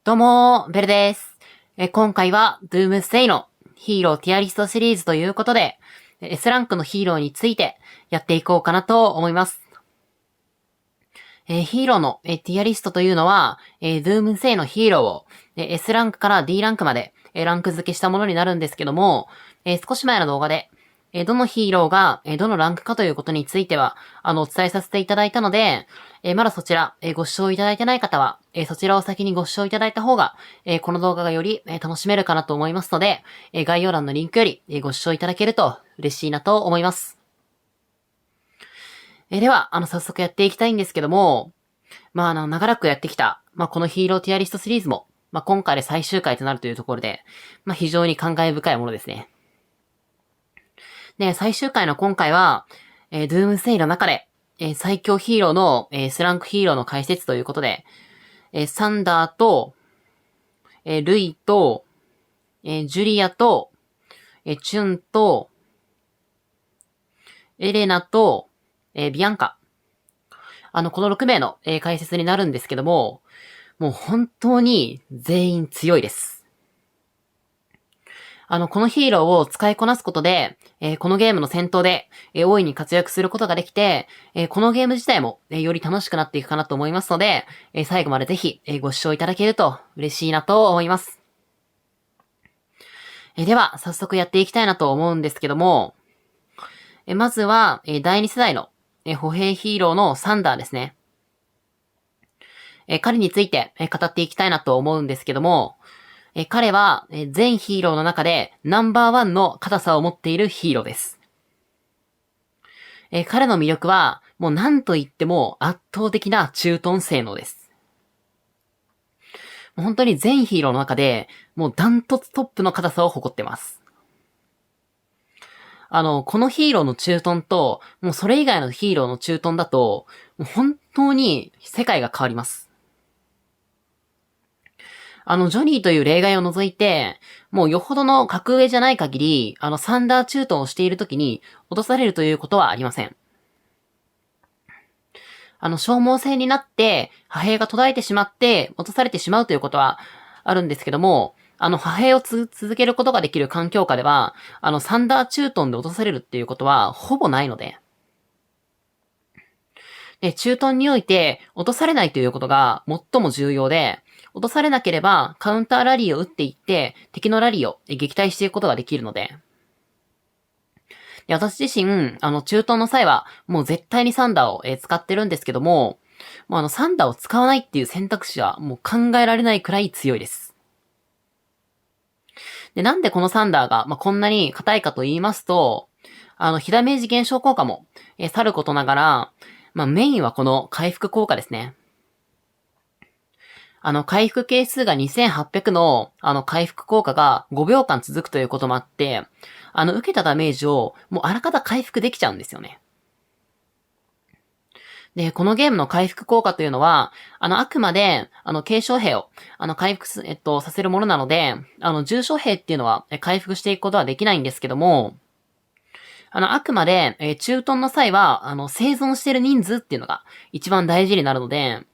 どうも、ベルです。今回は、ドゥームステイのヒーローティアリストシリーズということで、S ランクのヒーローについてやっていこうかなと思います。ヒーローのティアリストというのは、ドゥームステイのヒーローをS ランクから D ランクまでランク付けしたものになるんですけども、少し前の動画で、どのヒーローがどのランクかということについては、お伝えさせていただいたので、まだそちら、ご視聴いただいてない方は、そちらを先にご視聴いただいた方が、この動画がより楽しめるかなと思いますので、概要欄のリンクよりご視聴いただけると嬉しいなと思います。では、早速やっていきたいんですけども、長らくやってきた、このヒーローティアリストシリーズも、今回で最終回となるというところで、非常に感慨深いものですね。で、最終回の今回は、ドゥームステイの中で、最強ヒーローの、S ランクヒーローの解説ということで、サンダーと、ルイと、ジュリアと、チュンと、エレナと、ビアンカ。この6名の、解説になるんですけども、もう本当に全員強いです。このヒーローを使いこなすことで、このゲームの戦闘で、大いに活躍することができて、このゲーム自体も、より楽しくなっていくかなと思いますので、最後までぜひ、ご視聴いただけると嬉しいなと思います。では、早速やっていきたいなと思うんですけども、まずは、第2世代の、歩兵ヒーローのサンダーですね。彼について、語っていきたいなと思うんですけども、彼は全ヒーローの中でナンバーワンの硬さを持っているヒーローです。彼の魅力はもう何と言っても圧倒的な駐屯性能です。本当に全ヒーローの中でもうダントツトップの硬さを誇ってます。このヒーローの駐屯ともうそれ以外のヒーローの駐屯だともう本当に世界が変わります。ジョニーという例外を除いて、もうよほどの格上じゃない限り、サンダー駐屯をしている時に落とされるということはありません。消耗戦になって、破兵が途絶えてしまって、落とされてしまうということはあるんですけども、破兵を続けることができる環境下では、サンダー駐屯で落とされるっていうことは、ほぼないので。で、駐屯において、落とされないということが最も重要で、落とされなければカウンターラリーを打っていって、敵のラリーを撃退していくことができるので。で私自身、駐屯の際は、もう絶対にサンダーを使ってるんですけども、もうサンダーを使わないっていう選択肢はもう考えられないくらい強いです。で、なんでこのサンダーが、こんなに硬いかと言いますと、被ダメージ減少効果も、さることながら、メインはこの回復効果ですね。回復係数が2800の、回復効果が5秒間続くということもあって、受けたダメージを、もうあらかた回復できちゃうんですよね。で、このゲームの回復効果というのは、あくまで、軽傷兵を、回復させるものなので、重傷兵っていうのは、回復していくことはできないんですけども、あくまで、駐屯の際は、生存している人数っていうのが一番大事になるので、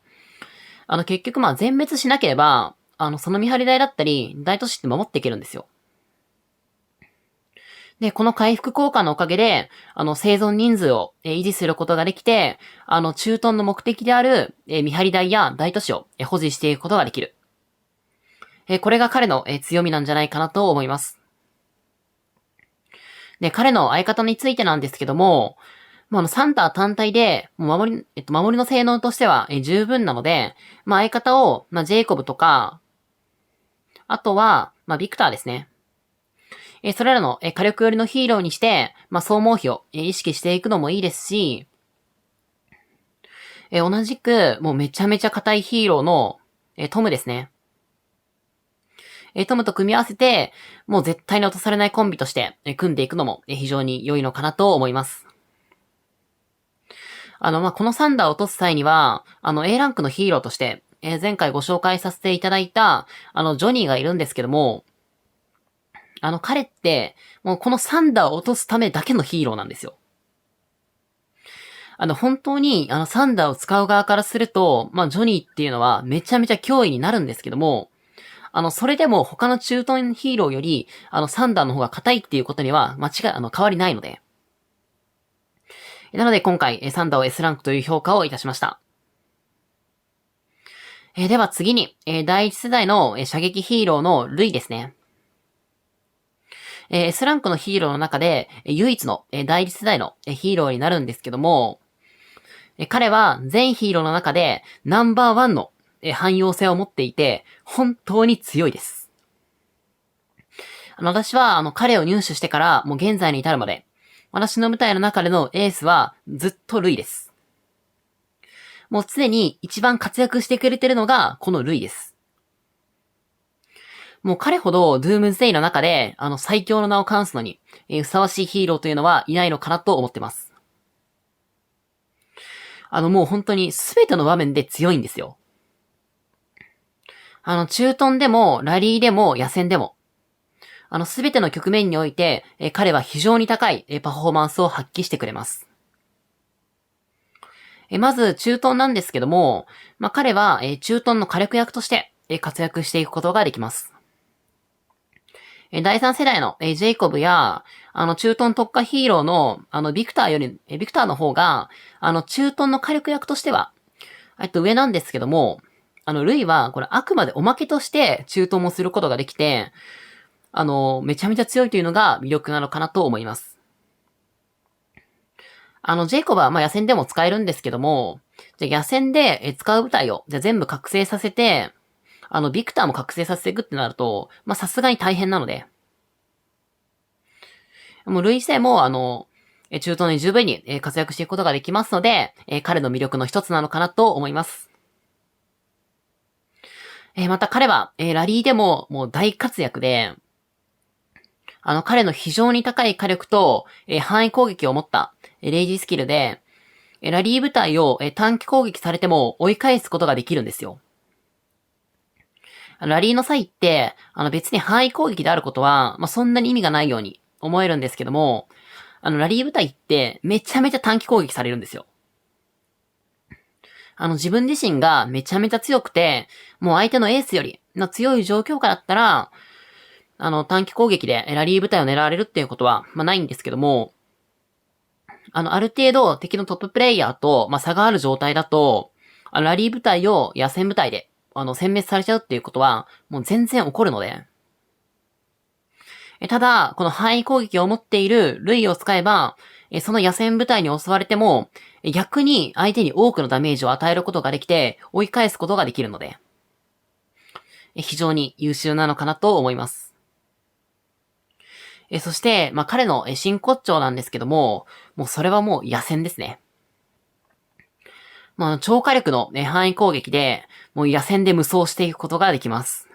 結局全滅しなければ、その見張り台だったり、大都市って守っていけるんですよ。で、この回復効果のおかげで、生存人数を、維持することができて、駐屯の目的である、見張り台や大都市を、保持していくことができる。これが彼の、強みなんじゃないかなと思います。で、彼の相方についてなんですけども、サンダー単体で、守りの性能としては、十分なので、相方を、ジェイコブとか、あとは、ビクターですね。それらの、火力寄りのヒーローにして、総耗費を、意識していくのもいいですし、同じく、もうめちゃめちゃ硬いヒーローの、トムですね。トムと組み合わせて、もう絶対に落とされないコンビとして、組んでいくのも、非常に良いのかなと思います。このサンダーを落とす際には、A ランクのヒーローとして、前回ご紹介させていただいた、ジョニーがいるんですけども、彼って、もうこのサンダーを落とすためだけのヒーローなんですよ。本当に、サンダーを使う側からすると、ジョニーっていうのはめちゃめちゃ脅威になるんですけども、それでも他の中トンヒーローより、3段の方が硬いっていうことには変わりないので。なので今回、サンダーを S ランクという評価をいたしました。では次に、第一世代の射撃ヒーローのルイですね。S ランクのヒーローの中で、唯一の第一世代のヒーローになるんですけども、彼は全ヒーローの中でナンバーワンの汎用性を持っていて、本当に強いです。私は彼を入手してからもう現在に至るまで、私の部隊の中でのエースはずっとルイです。もう常に一番活躍してくれてるのがこのルイです。もう彼ほどドゥームズデイの中で最強の名を冠すのに、ふさわしいヒーローというのはいないのかなと思ってます。もう本当に全ての場面で強いんですよ。中トンでも、ラリーでも、野戦でも、全ての局面において、彼は非常に高いパフォーマンスを発揮してくれます。まず、中トンなんですけども、彼は、中トンの火力役として、活躍していくことができます。第3世代の、ジェイコブや、中トン特化ヒーローの、ビクターの方が、中トンの火力役としては、上なんですけども、ルイは、これあくまでおまけとして中トンもすることができて、めちゃめちゃ強いというのが魅力なのかなと思います。ジェイコブは野戦でも使えるんですけども、じゃ野戦で使う部隊を全部覚醒させて、ビクターも覚醒させていくってなると、さすがに大変なので、もうルイ自体も中東に十分に活躍していくことができますので、彼の魅力の一つなのかなと思います。また彼は、ラリーでももう大活躍で、彼の非常に高い火力と、範囲攻撃を持った、レイジスキルで、ラリー部隊を、短期攻撃されても追い返すことができるんですよ。ラリーの際って、別に範囲攻撃であることは、そんなに意味がないように思えるんですけども、ラリー部隊ってめちゃめちゃ短期攻撃されるんですよ。自分自身がめちゃめちゃ強くて、もう相手のエースよりの強い状況下だったら、短期攻撃でラリー部隊を狙われるっていうことは、ないんですけども、ある程度敵のトッププレイヤーと、差がある状態だと、ラリー部隊を野戦部隊で、殲滅されちゃうっていうことは、もう全然起こるので。ただ、この範囲攻撃を持っているルイを使えば、その野戦部隊に襲われても、逆に相手に多くのダメージを与えることができて、追い返すことができるので、非常に優秀なのかなと思います。そして、彼の真骨頂なんですけども、もうそれはもう野戦ですね。超火力の、範囲攻撃で、もう野戦で無双していくことができます。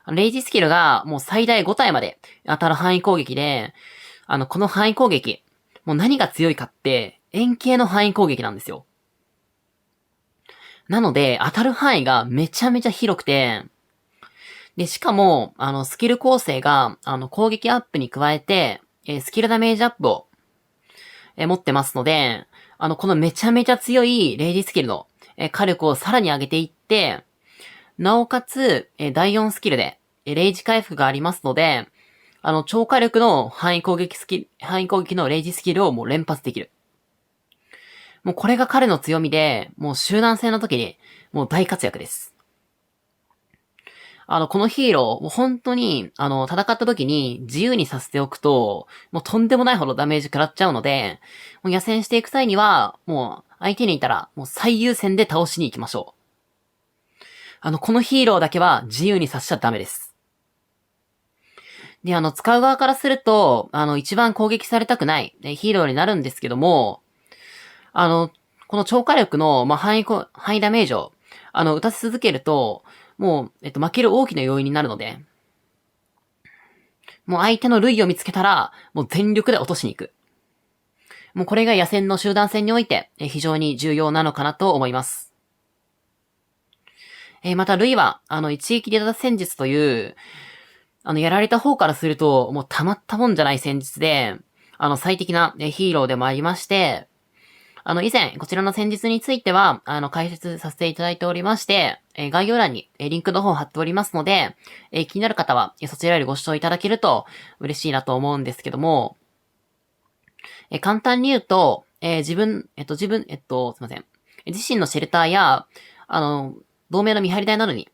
レイジスキルがもう最大5体まで当たる範囲攻撃で、この範囲攻撃、もう何が強いかって、円形の範囲攻撃なんですよ。なので、当たる範囲がめちゃめちゃ広くて、で、しかも、スキル構成が、攻撃アップに加えて、スキルダメージアップを、持ってますので、このめちゃめちゃ強いレイジスキルの、火力をさらに上げていって、なおかつ、第4スキルで、レイジ回復がありますので、超火力の範囲攻撃のレイジスキルをもう連発できる。もうこれが彼の強みで、もう集団戦の時に、もう大活躍です。このヒーロー、もう本当に、戦った時に自由にさせておくと、もうとんでもないほどダメージ食らっちゃうので、もう野戦していく際には、もう相手にいたら、もう最優先で倒しに行きましょう。このヒーローだけは自由にさせちゃダメです。で、使う側からすると、一番攻撃されたくない、ヒーローになるんですけども、この超火力の、範囲ダメージを、打たせ続けると、もう、負ける大きな要因になるので、もう相手の類を見つけたら、もう全力で落としに行く。もうこれが野戦の集団戦において、非常に重要なのかなと思います。また、類は、一撃離脱戦術という、やられた方からすると、もうたまったもんじゃない戦術で、最適なヒーローでもありまして、以前、こちらの戦術については、解説させていただいておりまして、概要欄に、リンクの方を貼っておりますので、気になる方は、そちらよりご視聴いただけると嬉しいなと思うんですけども、簡単に言うと、すいません。自身のシェルターや、同盟の見張り台などに、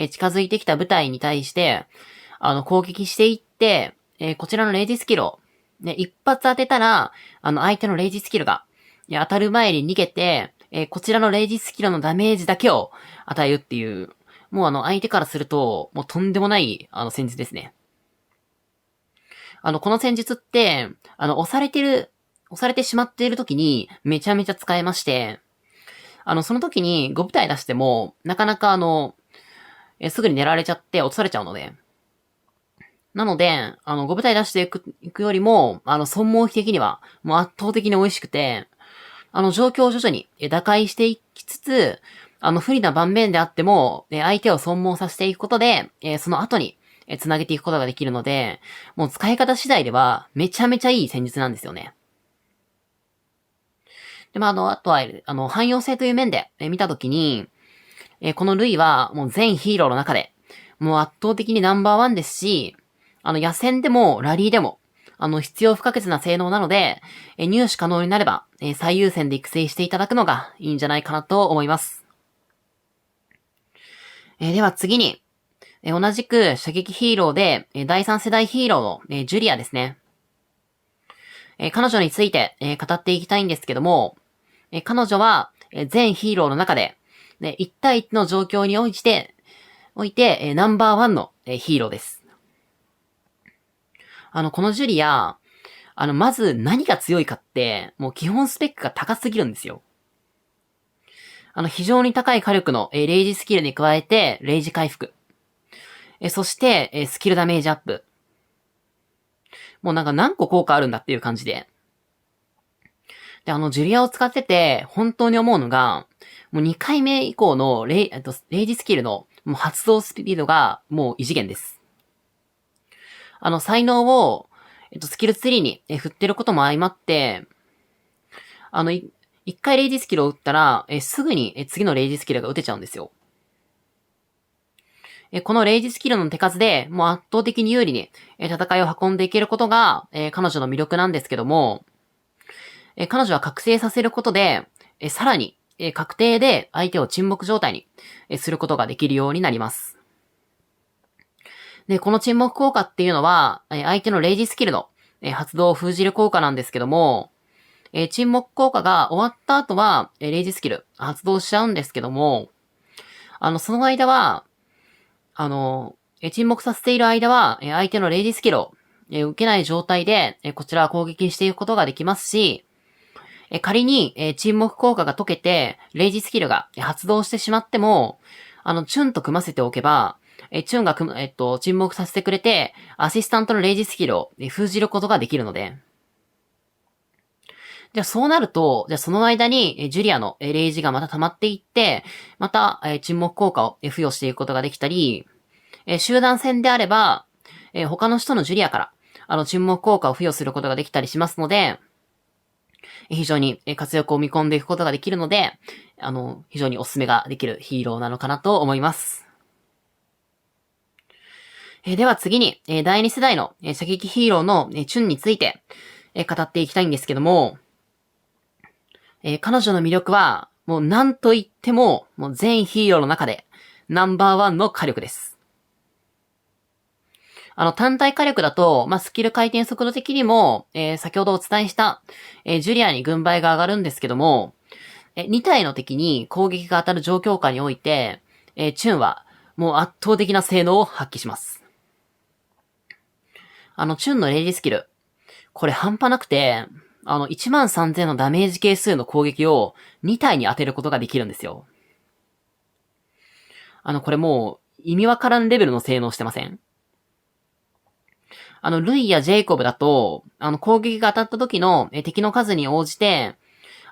近づいてきた部隊に対して、攻撃していって、こちらのレイジスキルを、ね、一発当てたら、相手のレイジスキルが、当たる前に逃げて、こちらのレイジスキルのダメージだけを与えるっていう、もう相手からすると、もうとんでもない、戦術ですね。この戦術って、押されてしまっている時に、めちゃめちゃ使えまして、その時に5部隊出しても、なかなかすぐに狙われちゃって落とされちゃうので、なので、5部隊出していくよりも、損耗費的には、もう圧倒的に美味しくて、状況を徐々に打開していきつつ、不利な盤面であっても、相手を損耗させていくことで、その後に、繋げていくことができるので、もう使い方次第では、めちゃめちゃいい戦術なんですよね。で、あとは、汎用性という面で、見たときに、このルイは、もう全ヒーローの中で、もう圧倒的にナンバーワンですし、野戦でもラリーでも、必要不可欠な性能なので、入手可能になれば、最優先で育成していただくのがいいんじゃないかなと思います。では次に、同じく射撃ヒーローで、第3世代ヒーローの、ジュリアですね。彼女について、語っていきたいんですけども、彼女は、全ヒーローの中で、1対1の状況において、ナンバーワンの、ヒーローです。このジュリア、まず何が強いかって、もう基本スペックが高すぎるんですよ。非常に高い火力の、レイジスキルに加えて、レイジ回復。そして、スキルダメージアップ。もうなんか何個効果あるんだっていう感じで。で、ジュリアを使ってて、本当に思うのが、もう2回目以降のレイジスキルのもう発動スピードがもう異次元です。才能を、スキルツリーに振ってることも相まって、一回レイジスキルを打ったら、すぐに次のレイジスキルが打てちゃうんですよ。このレイジスキルの手数で、もう圧倒的に有利に戦いを運んでいけることが、彼女の魅力なんですけども、彼女は覚醒させることで、さらに、確定で相手を沈黙状態にすることができるようになります。で、この沈黙効果っていうのは、相手のレイジスキルの発動を封じる効果なんですけども、沈黙効果が終わった後は、レイジスキル発動しちゃうんですけども、その間は、沈黙させている間は、相手のレイジスキルを受けない状態で、こちらは攻撃していくことができますし、仮に、沈黙効果が解けて、レイジスキルが発動してしまっても、チュンと組ませておけば、チュンが沈黙させてくれて、アシスタントのレイジスキルを封じることができるので。じゃあそうなると、じゃあその間に、ジュリアのレイジがまた溜まっていって、また、沈黙効果を付与していくことができたり、集団戦であれば、他の人のジュリアから、沈黙効果を付与することができたりしますので、非常に活躍を見込んでいくことができるので、非常におすすめができるヒーローなのかなと思います。では次に、第2世代の射撃ヒーローのチュンについて語っていきたいんですけども、彼女の魅力は、もう何と言っても、もう全ヒーローの中でナンバーワンの火力です。単体火力だと、スキル回転速度的にも、先ほどお伝えした、ジュリアに軍配が上がるんですけども、2体の敵に攻撃が当たる状況下において、チュンはもう圧倒的な性能を発揮します。チュンのレイジスキル。これ半端なくて、13000のダメージ係数の攻撃を2体に当てることができるんですよ。これもう、意味わからんレベルの性能してません？ルイやジェイコブだと、攻撃が当たった時の敵の数に応じて、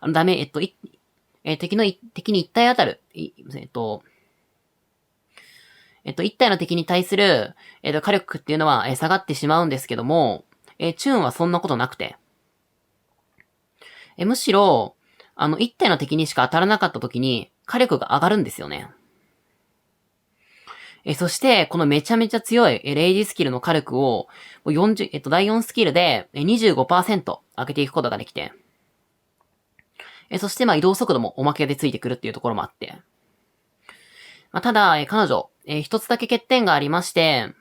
敵に1体当たる、1体の敵に対する、火力っていうのは、下がってしまうんですけども、チューンはそんなことなくて、むしろ、一体の敵にしか当たらなかった時に火力が上がるんですよね。そして、このめちゃめちゃ強いレイジスキルの火力を40、第4スキルで25%上げていくことができて、そして移動速度もおまけでついてくるっていうところもあって、ただ、彼女、一つだけ欠点がありまして、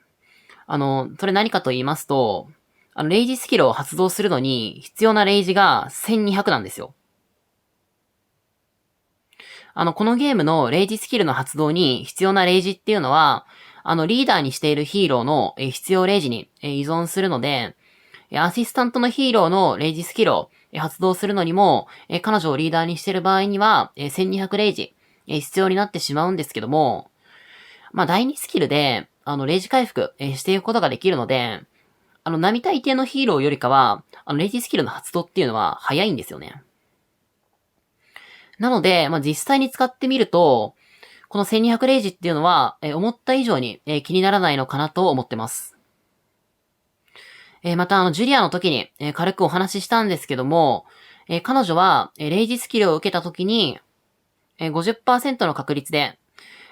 それ何かと言いますと、レイジスキルを発動するのに必要なレイジが1200なんですよ。このゲームのレイジスキルの発動に必要なレイジっていうのは、リーダーにしているヒーローの必要レイジに依存するので、アシスタントのヒーローのレイジスキルを発動するのにも、彼女をリーダーにしている場合には、1200レイジ必要になってしまうんですけども、第2スキルで、レイジ回復していくことができるので、並大抵のヒーローよりかは、レイジスキルの発動っていうのは早いんですよね。なので、実際に使ってみると、この1200レイジっていうのは、思った以上に、気にならないのかなと思ってます。また、ジュリアの時に、軽くお話ししたんですけども、彼女は、レイジスキルを受けた時に、50% の確率で、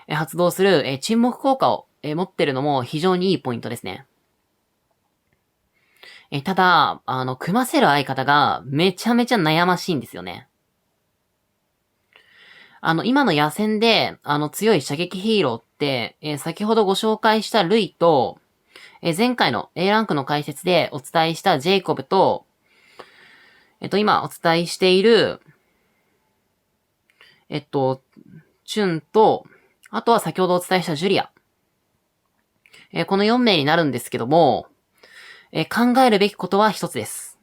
発動する、沈黙効果を、持ってるのも非常にいいポイントですね。ただ、組ませる相方がめちゃめちゃ悩ましいんですよね。今の野戦で、強い射撃ヒーローって、先ほどご紹介したルイと、前回の A ランクの解説でお伝えしたジェイコブと、今お伝えしている、チュンと、あとは先ほどお伝えしたジュリア。この4名になるんですけども、考えるべきことは一つです。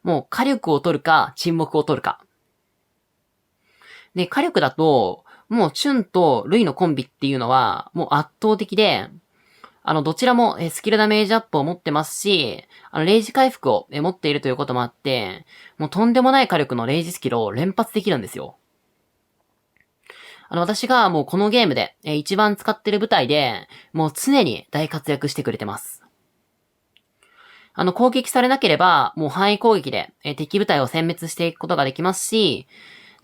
もう火力を取るか、沈黙を取るか。で、火力だと、もうチュンとルイのコンビっていうのは、もう圧倒的で、どちらもスキルダメージアップを持ってますし、レイジ回復を持っているということもあって、もうとんでもない火力のレイジスキルを連発できるんですよ。私がもうこのゲームで一番使ってる部隊で、もう常に大活躍してくれてます。攻撃されなければ、もう範囲攻撃で敵部隊を殲滅していくことができますし、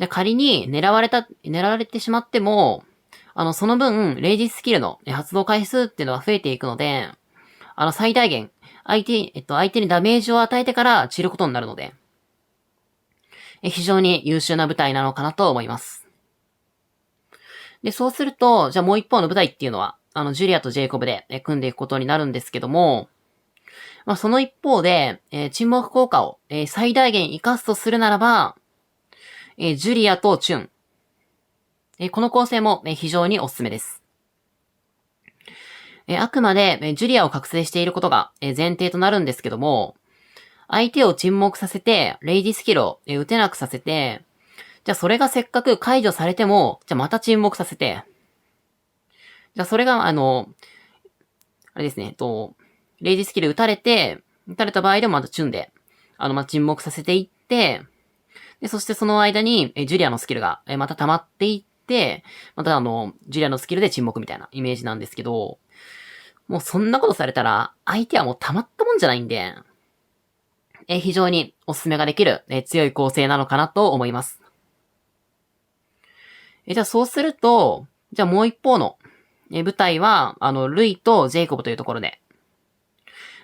仮に狙われてしまっても、その分、レイジスキルの発動回数っていうのは増えていくので、最大限、相手にダメージを与えてから散ることになるので、非常に優秀な部隊なのかなと思います。で、そうすると、じゃあもう一方の部隊っていうのは、ジュリアとジェイコブで組んでいくことになるんですけども、その一方で、沈黙効果を最大限活かすとするならば、ジュリアとチュン。この構成も非常におすすめです。あくまでジュリアを覚醒していることが前提となるんですけども、相手を沈黙させて、レイジスキルを打てなくさせて、じゃあそれがせっかく解除されても、じゃあまた沈黙させて、じゃあそれがあれですね、レイジスキル打たれた場合でもまたチュンで、沈黙させていって、で、そしてその間に、ジュリアのスキルが、また溜まっていって、またジュリアのスキルで沈黙みたいなイメージなんですけど、もうそんなことされたら、相手はもう溜まったもんじゃないんで、非常におすすめができる、強い構成なのかなと思います。じゃあそうすると、じゃあもう一方の、部隊は、ルイとジェイコブというところで、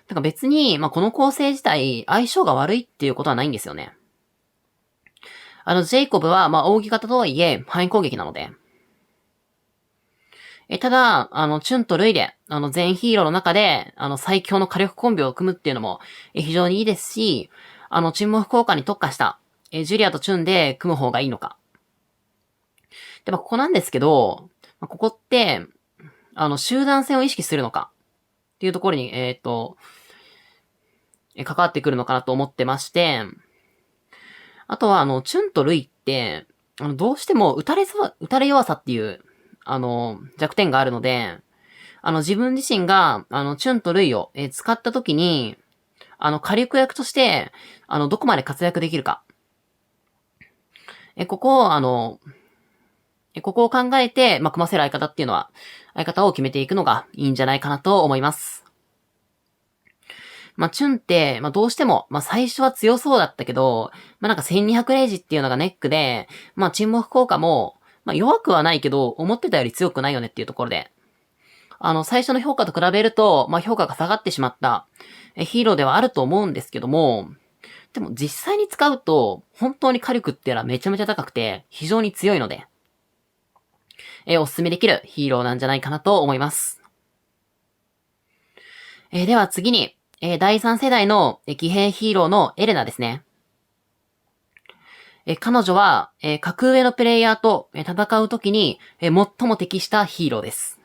なんか別に、この構成自体、相性が悪いっていうことはないんですよね。ジェイコブは、扇形とはいえ、範囲攻撃なので。ただ、チュンとルイで、全ヒーローの中で、最強の火力コンビを組むっていうのも、非常にいいですし、沈黙効果に特化した、ジュリアとチュンで組む方がいいのか。で、ここなんですけど、ここって、集団戦を意識するのか、っていうところに、関わってくるのかなと思ってまして、あとは、チュンとルイって、どうしても打たれ弱さっていう、弱点があるので、自分自身が、チュンとルイを、使った時に、火力役として、どこまで活躍できるか。ここを考えて、組ませる相方を決めていくのがいいんじゃないかなと思います。チュンって、どうしても、最初は強そうだったけど、なんか1200レイジっていうのがネックで、沈黙効果も、弱くはないけど、思ってたより強くないよねっていうところで、最初の評価と比べると、評価が下がってしまったヒーローではあると思うんですけども、でも実際に使うと、本当に火力っていうのはめちゃめちゃ高くて、非常に強いので、おすすめできるヒーローなんじゃないかなと思います。では次に、第3世代の騎兵ヒーローのエレナですね。彼女は、格上のプレイヤーと戦うときに、最も適したヒーローです。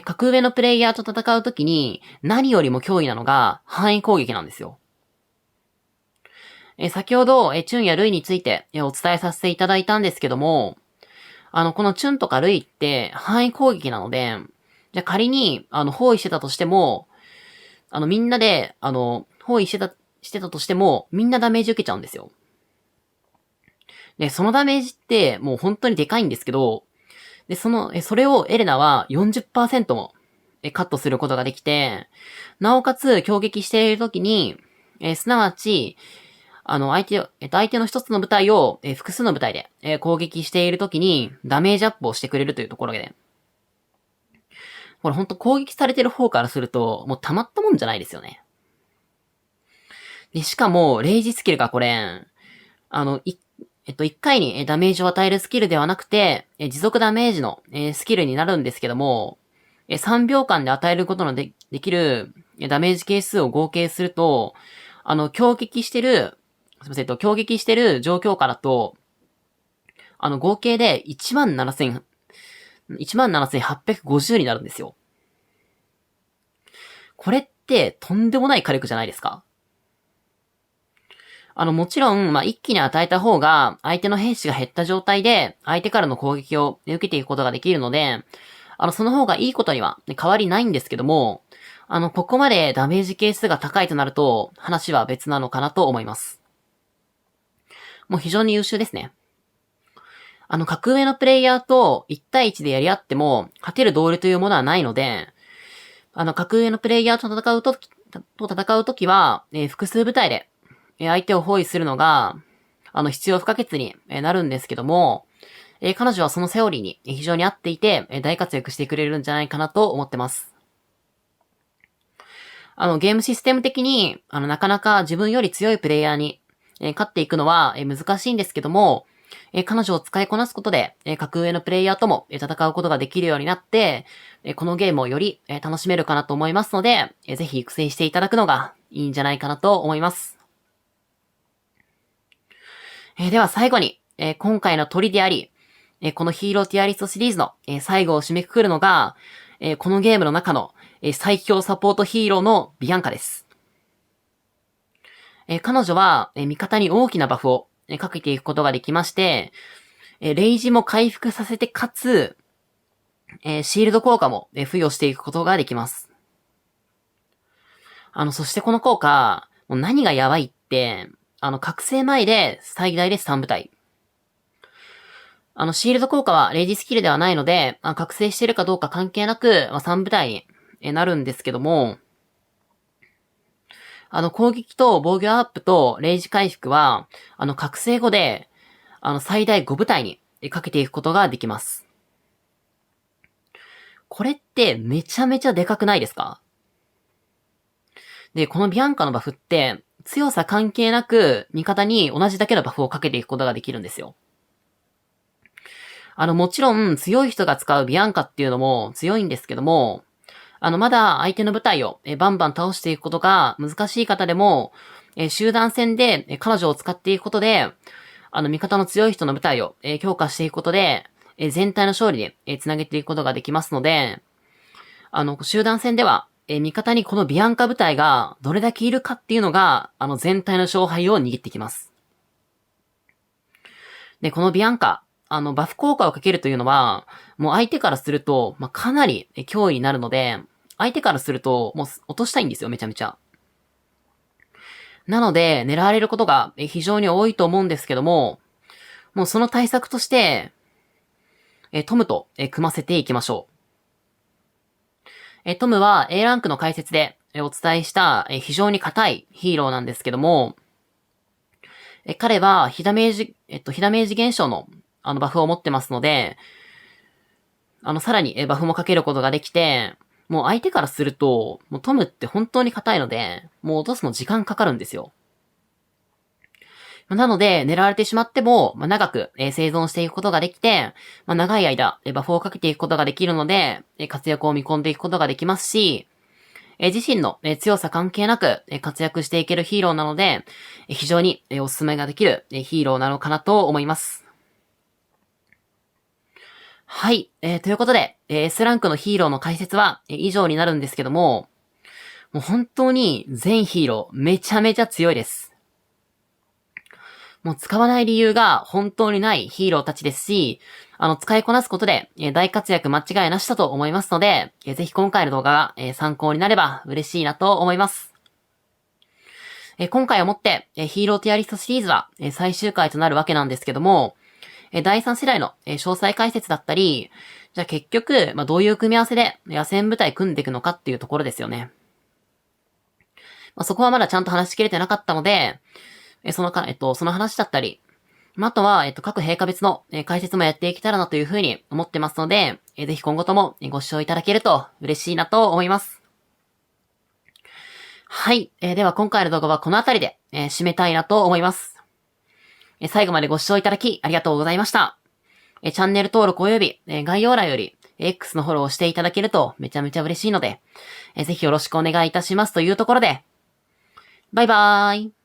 格上のプレイヤーと戦うときに、何よりも脅威なのが範囲攻撃なんですよ。先ほど、チュンやルイについてお伝えさせていただいたんですけども、このチュンとかルイって範囲攻撃なので、じゃ仮に、包囲してたとしても、みんなで、包囲してたとしても、みんなダメージ受けちゃうんですよ。で、そのダメージって、もう本当にでかいんですけど、で、それをエレナは 40% もカットすることができて、なおかつ攻撃しているときに、すなわち、相手の一つの部隊を、複数の部隊で、攻撃しているときにダメージアップをしてくれるというところで、これほんと攻撃されてる方からすると、もうたまったもんじゃないですよね。で、しかも、レイジスキルがこれ、一回にダメージを与えるスキルではなくて、持続ダメージのスキルになるんですけども、3秒間で与えることのできるダメージ係数を合計すると、攻撃してる状況下だと、合計で17,850になるんですよ。これってとんでもない火力じゃないですか。もちろん、一気に与えた方が、相手の兵士が減った状態で、相手からの攻撃を受けていくことができるので、その方がいいことには変わりないんですけども、ここまでダメージ係数が高いとなると、話は別なのかなと思います。もう非常に優秀ですね。格上のプレイヤーと1対1でやり合っても、勝てる道理というものはないので、格上のプレイヤーと戦うときは、複数部隊で、相手を包囲するのが、必要不可欠になるんですけども、彼女はそのセオリーに非常に合っていて、大活躍してくれるんじゃないかなと思ってます。ゲームシステム的に、なかなか自分より強いプレイヤーに、勝っていくのは、難しいんですけども、彼女を使いこなすことで、格上のプレイヤーとも、戦うことができるようになって、このゲームをより、楽しめるかなと思いますので、ぜひ育成していただくのがいいんじゃないかなと思います。では最後に、今回の鳥であり、このヒーローティアリストシリーズの、最後を締めくくるのが、このゲームの中の、最強サポートヒーローのビアンカです。彼女は、味方に大きなバフを、かけていくことができまして、レイジも回復させてかつ、シールド効果も、付与していくことができます。そしてこの効果、もう何がやばいって、覚醒前で最大で3部隊。シールド効果はレイジスキルではないので、覚醒してるかどうか関係なく、3部隊になるんですけども、攻撃と防御アップとレイジ回復は、覚醒後で、最大5部隊にかけていくことができます。これってめちゃめちゃでかくないですか？で、このビアンカのバフって、強さ関係なく、味方に同じだけのバフをかけていくことができるんですよ。もちろん強い人が使うビアンカっていうのも強いんですけども、まだ相手の部隊をバンバン倒していくことが難しい方でも、集団戦で彼女を使っていくことで、味方の強い人の部隊を強化していくことで、全体の勝利で繋げていくことができますので、集団戦では、味方にこのビアンカ部隊がどれだけいるかっていうのが、全体の勝敗を握ってきます。で、このビアンカ、バフ効果をかけるというのは、もう相手からすると、かなり脅威になるので、相手からすると、もう落としたいんですよ、めちゃめちゃ。なので、狙われることが非常に多いと思うんですけども、もうその対策として、トムと組ませていきましょう。トムは A ランクの解説で、お伝えした、非常に硬いヒーローなんですけども、彼は、火ダメージ現象の、バフを持ってますので、さらに、バフもかけることができて、もう相手からすると、もうトムって本当に硬いので、もう落とすの時間かかるんですよ。なので、狙われてしまっても、長く、生存していくことができて、長い間、バフをかけていくことができるので、活躍を見込んでいくことができますし、自身の強さ関係なく活躍していけるヒーローなので、非常におすすめができるヒーローなのかなと思います。はい。ということで、S ランクのヒーローの解説は以上になるんですけども、もう本当に全ヒーローめちゃめちゃ強いです。もう使わない理由が本当にないヒーローたちですし、使いこなすことで大活躍間違いなしだと思いますので、ぜひ今回の動画が参考になれば嬉しいなと思います。今回をもってヒーローティアリストシリーズは最終回となるわけなんですけども、第3世代の詳細解説だったり、じゃあ結局、どういう組み合わせで野戦部隊組んでいくのかっていうところですよね。そこはまだちゃんと話しきれてなかったので、その話だったり、あとは、各陛下別の解説もやっていけたらなというふうに思ってますので、ぜひ今後ともご視聴いただけると嬉しいなと思います。はい。では今回の動画はこの辺りで、締めたいなと思います。最後までご視聴いただきありがとうございました。チャンネル登録及び、概要欄より、X のフォローをしていただけるとめちゃめちゃ嬉しいので、ぜひよろしくお願いいたしますというところで、バイバーイ。